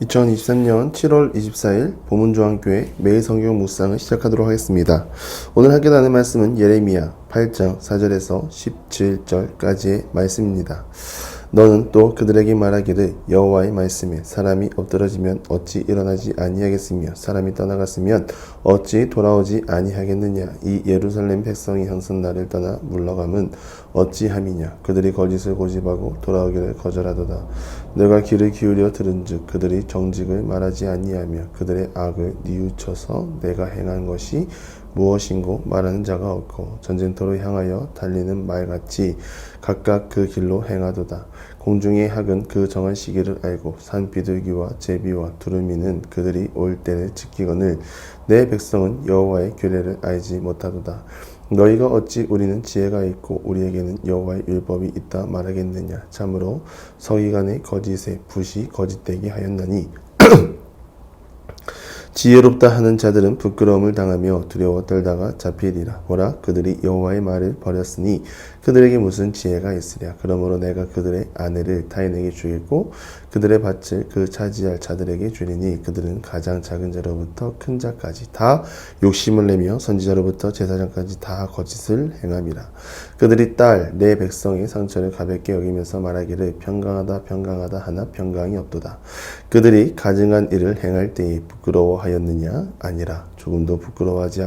2023년 7월 24일 보문조항교회 매일 성경 묵상을 시작하도록 하겠습니다. 오늘 하게 나눌 말씀은 예레미야 8장 4절에서 17절까지의 말씀입니다. 너는 또 그들에게 말하기를 여호와의 말씀에 사람이 엎드러지면 어찌 일어나지 아니하겠으며 사람이 떠나갔으면 어찌 돌아오지 아니하겠느냐. 이 예루살렘 백성이 항상 나를 떠나 물러감은 어찌함이냐. 그들이 거짓을 고집하고 돌아오기를 거절하도다. 내가 귀를 기울여 들은즉 그들이 정직을 말하지 아니하며 그들의 악을 뉘우쳐서 내가 행한 것이 무엇인고 말하는 자가 없고 전쟁터로 향하여 달리는 말같이 각각 그 길로 행하도다. 공중의 학은 그 정한 시기를 알고 산 비둘기와 제비와 두루미는 그들이 올 때를 지키거늘 내 백성은 여호와의 규례를 알지 못하도다. 너희가 어찌 우리는 지혜가 있고 우리에게는 여호와의 율법이 있다 말하겠느냐. 참으로 서기관의 거짓에 붓이 거짓되게 하였나니 지혜롭다 하는 자들은 부끄러움을 당하며 두려워 떨다가 잡히리라. 보라, 그들이 여호와의 말을 버렸으니 그들에게 무슨 지혜가 있으랴. 그러므로 내가 그들의 아내를 타인에게 주겠고 그들의 밭을 그 차지할 자들에게 주리니 그들은 가장 작은 자로부터 큰 자까지 다 욕심을 내며 선지자로부터 제사장까지 다 거짓을 행함이라. 그들이 딸 내 백성의 상처를 가볍게 여기면서 말하기를 평강하다 평강하다 하나 평강이 없도다. 그들이 가증한 일을 행할 때에 부끄러워하였느냐? 아니라 조금도 부끄러워하지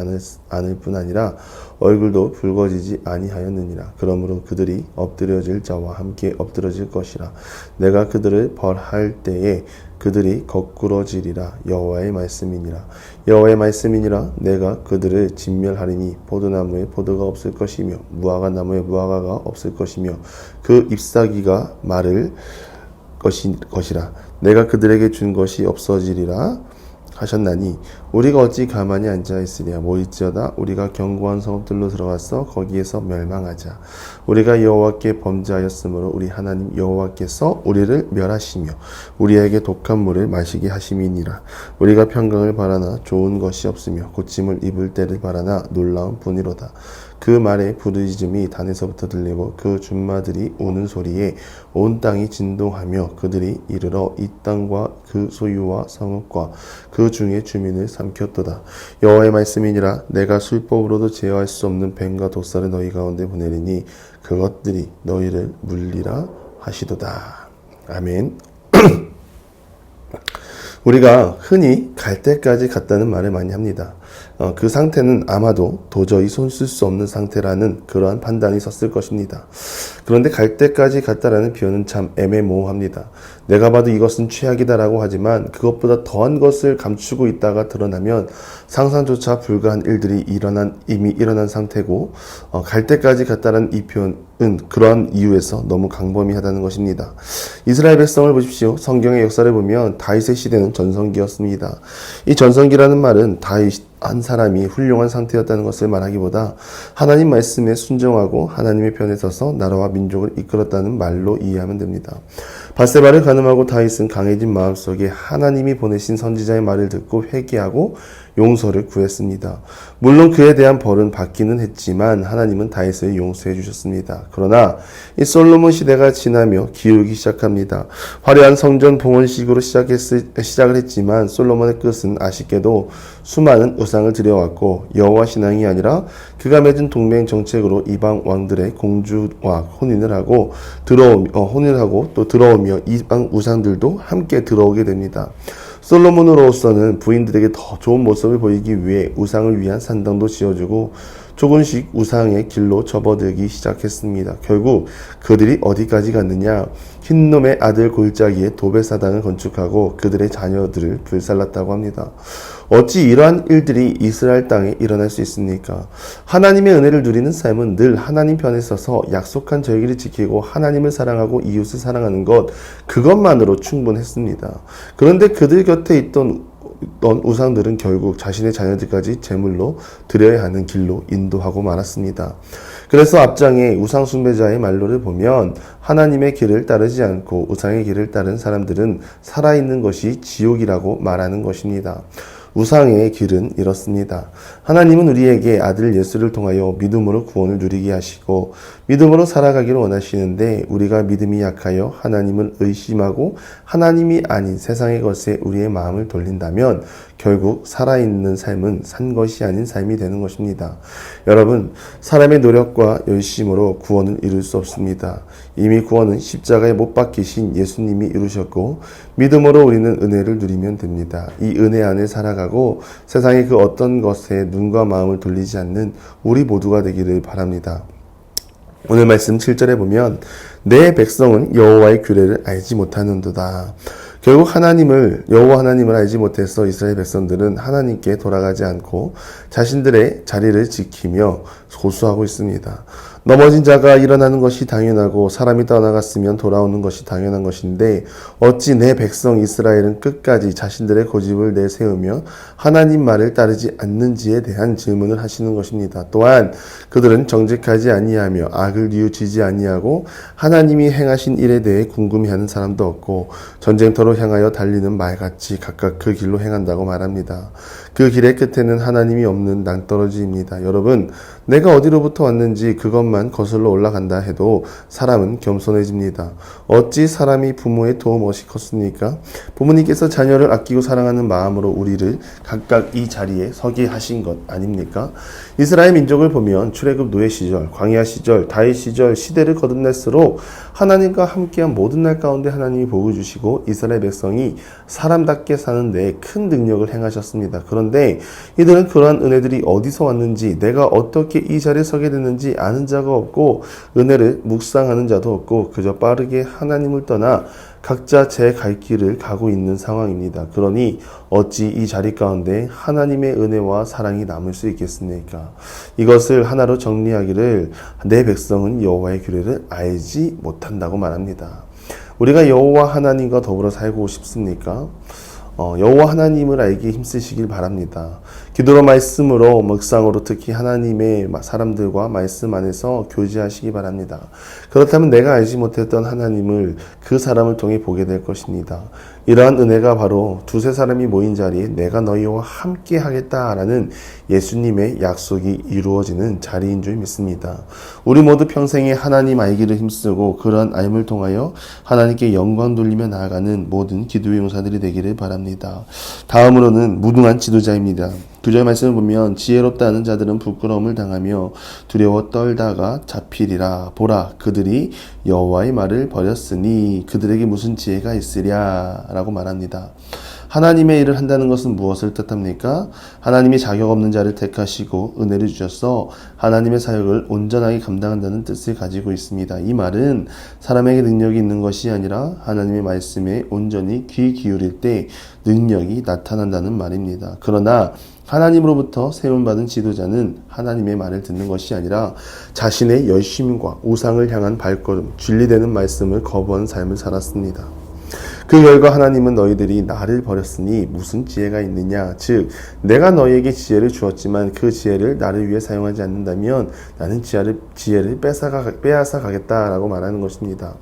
않을 뿐 아니라 얼굴도 붉어지지 아니하였느니라. 그러므로 그들이 엎드려질 자와 함께 엎드러질 것이라. 내가 그들을 벌할 때에 그들이 거꾸러지리라. 여호와의 말씀이니라. 여호와의 말씀이니라. 내가 그들을 진멸하리니 포도나무에 포도가 없을 것이며 무화과 나무에 무화과가 없을 것이며 그 잎사귀가 마를 것이라. 내가 그들에게 준 것이 없어지리라 하셨나니 우리가 어찌 가만히 앉아 있으랴. 모일지어다 우리가 견고한 성읍들로 들어가서 거기에서 멸망하자. 우리가 여호와께 범죄하였으므로 우리 하나님 여호와께서 우리를 멸하시며 우리에게 독한 물을 마시게 하심이니라. 우리가 평강을 바라나 좋은 것이 없으며 고침을 입을 때를 바라나 놀라운 뿐이로다. 그 말에 부르짖음이 단에서부터 들리고 그 준마들이 우는 소리에 온 땅이 진동하며 그들이 이르러 이 땅과 그 소유와 성읍과 그 중의 주민을 삼켰도다. 여호와의 말씀이니라. 내가 술법으로도 제어할 수 없는 뱀과 독사를 너희 가운데 보내리니 그것들이 너희를 물리라 하시도다. 아멘. 우리가 흔히 갈 때까지 갔다는 말을 많이 합니다. 그 상태는 아마도 도저히 손 쓸 수 없는 상태라는 그러한 판단이 섰을 것입니다. 그런데 갈 때까지 갔다라는 표현은 참 애매모호합니다. 내가 봐도 이것은 최악이다라고 하지만 그것보다 더한 것을 감추고 있다가 드러나면 상상조차 불가한 일들이 이미 일어난 상태고 갈 때까지 갔다라는 이 표현은 그러한 이유에서 너무 광범위하다는 것입니다. 이스라엘 백성을 보십시오. 성경의 역사를 보면 다윗의 시대는 전성기였습니다. 이 전성기라는 말은 다윗 한 사람이 훌륭한 상태였다는 것을 말하기보다 하나님 말씀에 순종하고 하나님의 편에 서서 나라와 민족을 이끌었다는 말로 이해하면 됩니다. 밧세바를 간음하고 다윗은 강해진 마음속에 하나님이 보내신 선지자의 말을 듣고 회개하고 용서를 구했습니다. 물론 그에 대한 벌은 받기는 했지만 하나님은 다윗을 용서해 주셨습니다. 그러나 이 솔로몬 시대가 지나며 기울기 시작합니다. 화려한 성전 봉헌식으로 시작을 했지만 솔로몬의 끝은 아쉽게도 수많은 우상을 들여왔고 여호와 신앙이 아니라 그가 맺은 동맹 정책으로 이방 왕들의 공주와 혼인을 하고 또 들어오며 이방 우상들도 함께 들어오게 됩니다. 솔로몬으로서는 부인들에게 더 좋은 모습을 보이기 위해 우상을 위한 산당도 지어주고 조금씩 우상의 길로 접어들기 시작했습니다. 결국 그들이 어디까지 갔느냐? 흰놈의 아들 골짜기에 도배사당을 건축하고 그들의 자녀들을 불살랐다고 합니다. 어찌 이러한 일들이 이스라엘 땅에 일어날 수 있습니까? 하나님의 은혜를 누리는 삶은 늘 하나님 편에 서서 약속한 절기를 지키고 하나님을 사랑하고 이웃을 사랑하는 그것만으로 충분했습니다. 그런데 그들 곁에 있던 우상들은 결국 자신의 자녀들까지 제물로 드려야 하는 길로 인도하고 말았습니다. 그래서 앞장에 우상 숭배자의 말로를 보면 하나님의 길을 따르지 않고 우상의 길을 따른 사람들은 살아있는 것이 지옥이라고 말하는 것입니다. 우상의 길은 이렇습니다. 하나님은 우리에게 아들 예수를 통하여 믿음으로 구원을 누리게 하시고 믿음으로 살아가기를 원하시는데 우리가 믿음이 약하여 하나님을 의심하고 하나님이 아닌 세상의 것에 우리의 마음을 돌린다면 결국 살아있는 삶은 산 것이 아닌 삶이 되는 것입니다. 여러분, 사람의 노력과 열심으로 구원을 이룰 수 없습니다. 이미 구원은 십자가에 못 박히신 예수님이 이루셨고 믿음으로 우리는 은혜를 누리면 됩니다. 이 은혜 안에 살아가고 세상의 그 어떤 것에 눈과 마음을 돌리지 않는 우리 모두가 되기를 바랍니다. 오늘 말씀 7절에 보면 내 백성은 여호와의 규례를 알지 못하는도다. 결국 여호와 하나님을 알지 못해서 이스라엘 백성들은 하나님께 돌아가지 않고 자신들의 자리를 지키며 고수하고 있습니다. 넘어진 자가 일어나는 것이 당연하고 사람이 떠나갔으면 돌아오는 것이 당연한 것인데 어찌 내 백성 이스라엘은 끝까지 자신들의 고집을 내세우며 하나님 말을 따르지 않는지에 대한 질문을 하시는 것입니다. 또한 그들은 정직하지 아니하며 악을 뉘우치지 아니하고 하나님이 행하신 일에 대해 궁금해하는 사람도 없고 전쟁터로 향하여 달리는 말같이 각각 그 길로 행한다고 말합니다. 그 길의 끝에는 하나님이 없는 낭떠러지입니다. 여러분, 내가 어디로부터 왔는지 그것만 거슬러 올라간다 해도 사람은 겸손해집니다. 어찌 사람이 부모의 도움 없이 컸습니까? 부모님께서 자녀를 아끼고 사랑하는 마음으로 우리를 각각 이 자리에 서게 하신 것 아닙니까? 이스라엘 민족을 보면 출애굽 노예 시절, 광야 시절, 다윗 시절 시대를 거듭날수록 하나님과 함께한 모든 날 가운데 하나님이 복을 주시고 이스라엘 백성이 사람답게 사는 데 큰 능력을 행하셨습니다. 그런데 이들은 그러한 은혜들이 어디서 왔는지, 내가 어떻게 이 자리에 서게 됐는지 아는 자가 없고 은혜를 묵상하는 자도 없고 그저 빠르게 하나님을 떠나 각자 제 갈 길을 가고 있는 상황입니다. 그러니 어찌 이 자리 가운데 하나님의 은혜와 사랑이 남을 수 있겠습니까? 이것을 하나로 정리하기를 내 백성은 여호와의 규례를 알지 못한다고 말합니다. 우리가 여호와 하나님과 더불어 살고 싶습니까? 여호와 하나님을 알기 힘쓰시길 바랍니다. 기도로 말씀으로 묵상으로 특히 하나님의 사람들과 말씀 안에서 교제하시기 바랍니다. 그렇다면 내가 알지 못했던 하나님을 그 사람을 통해 보게 될 것입니다. 이러한 은혜가 바로 두세 사람이 모인 자리에 내가 너희와 함께 하겠다라는 예수님의 약속이 이루어지는 자리인 줄 믿습니다. 우리 모두 평생에 하나님 알기를 힘쓰고 그러한 알을 통하여 하나님께 영광 돌리며 나아가는 모든 기도의 용사들이 되기를 바랍니다. 다음으로는 무능한 지도자입니다. 9절 말씀을 보면 지혜롭다 하는 자들은 부끄러움을 당하며 두려워 떨다가 잡히리라. 보라, 그들이 여호와의 말을 버렸으니 그들에게 무슨 지혜가 있으랴 라고 말합니다. 하나님의 일을 한다는 것은 무엇을 뜻합니까? 하나님이 자격 없는 자를 택하시고 은혜를 주셔서 하나님의 사역을 온전하게 감당한다는 뜻을 가지고 있습니다. 이 말은 사람에게 능력이 있는 것이 아니라 하나님의 말씀에 온전히 귀 기울일 때 능력이 나타난다는 말입니다. 그러나 하나님으로부터 세움받은 지도자는 하나님의 말을 듣는 것이 아니라 자신의 열심과 우상을 향한 발걸음, 진리되는 말씀을 거부하는 삶을 살았습니다. 그 결과 하나님은 너희들이 나를 버렸으니 무슨 지혜가 있느냐, 즉 내가 너희에게 지혜를 주었지만 그 지혜를 나를 위해 사용하지 않는다면 나는 지혜를 빼앗아 가겠다라고 말하는 것입니다.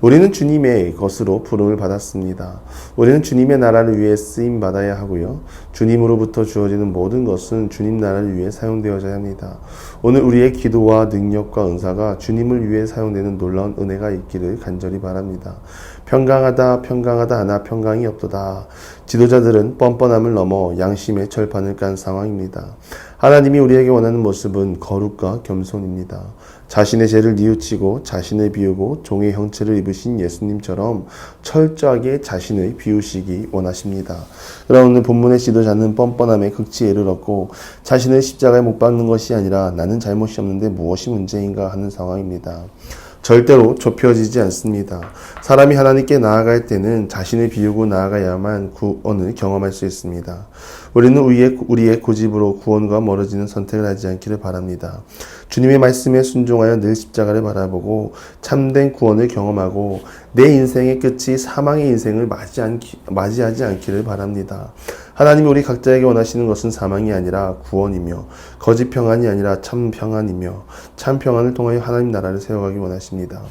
우리는 주님의 것으로 부름을 받았습니다. 우리는 주님의 나라를 위해 쓰임 받아야 하고요. 주님으로부터 주어지는 모든 것은 주님 나라를 위해 사용되어야 합니다. 오늘 우리의 기도와 능력과 은사가 주님을 위해 사용되는 놀라운 은혜가 있기를 간절히 바랍니다. 평강하다 하나 평강이 없도다. 지도자들은 뻔뻔함을 넘어 양심의 철판을 깐 상황입니다. 하나님이 우리에게 원하는 모습은 거룩과 겸손입니다. 자신의 죄를 뉘우치고 자신을 비우고 종의 형체를 입으신 예수님처럼 철저하게 자신을 비우시기 원하십니다. 그러나 오늘 본문의 지도자는 뻔뻔함에 극치에 이르렀고 자신을 십자가에 못 박는 것이 아니라 나는 잘못이 없는데 무엇이 문제인가 하는 상황입니다. 절대로 좁혀지지 않습니다. 사람이 하나님께 나아갈 때는 자신을 비우고 나아가야만 구원을 경험할 수 있습니다. 우리는 우리의 고집으로 구원과 멀어지는 선택을 하지 않기를 바랍니다. 주님의 말씀에 순종하여 늘 십자가를 바라보고 참된 구원을 경험하고 내 인생의 끝이 사망의 인생을 맞이하지 않기를 바랍니다. 하나님이 우리 각자에게 원하시는 것은 사망이 아니라 구원이며 거짓 평안이 아니라 참 평안이며 참 평안을 통하여 하나님 나라를 세워가기 원하십니다.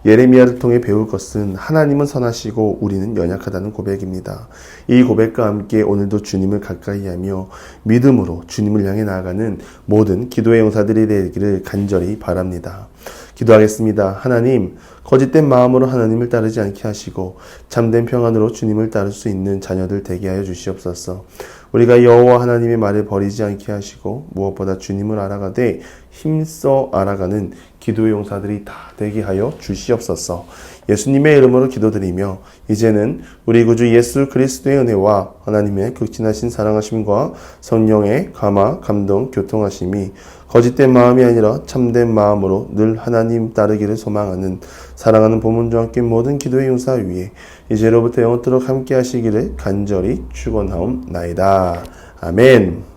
예레미야를 통해 배울 것은 하나님은 선하시고 우리는 연약하다는 고백입니다. 이 고백과 함께 오늘도 주님을 가까이하며 믿음으로 주님을 향해 나아가는 모든 기도의 용사들이 되기를 간절히 바랍니다. 기도하겠습니다. 하나님, 거짓된 마음으로 하나님을 따르지 않게 하시고 참된 평안으로 주님을 따를 수 있는 자녀들 되게 하여 주시옵소서. 우리가 여호와 하나님의 말을 버리지 않게 하시고 무엇보다 주님을 알아가되 힘써 알아가는 기도의 용사들이 다 되게 하여 주시옵소서. 예수님의 이름으로 기도드리며 이제는 우리 구주 예수 그리스도의 은혜와 하나님의 극진하신 사랑하심과 성령의 감화, 감동, 교통하심이 거짓된 마음이 아니라 참된 마음으로 늘 하나님 따르기를 소망하는 사랑하는 보문과 함께 모든 기도의 용사 위에 이제로부터 영원토록 함께 하시기를 간절히 축원하옵나이다. 아멘.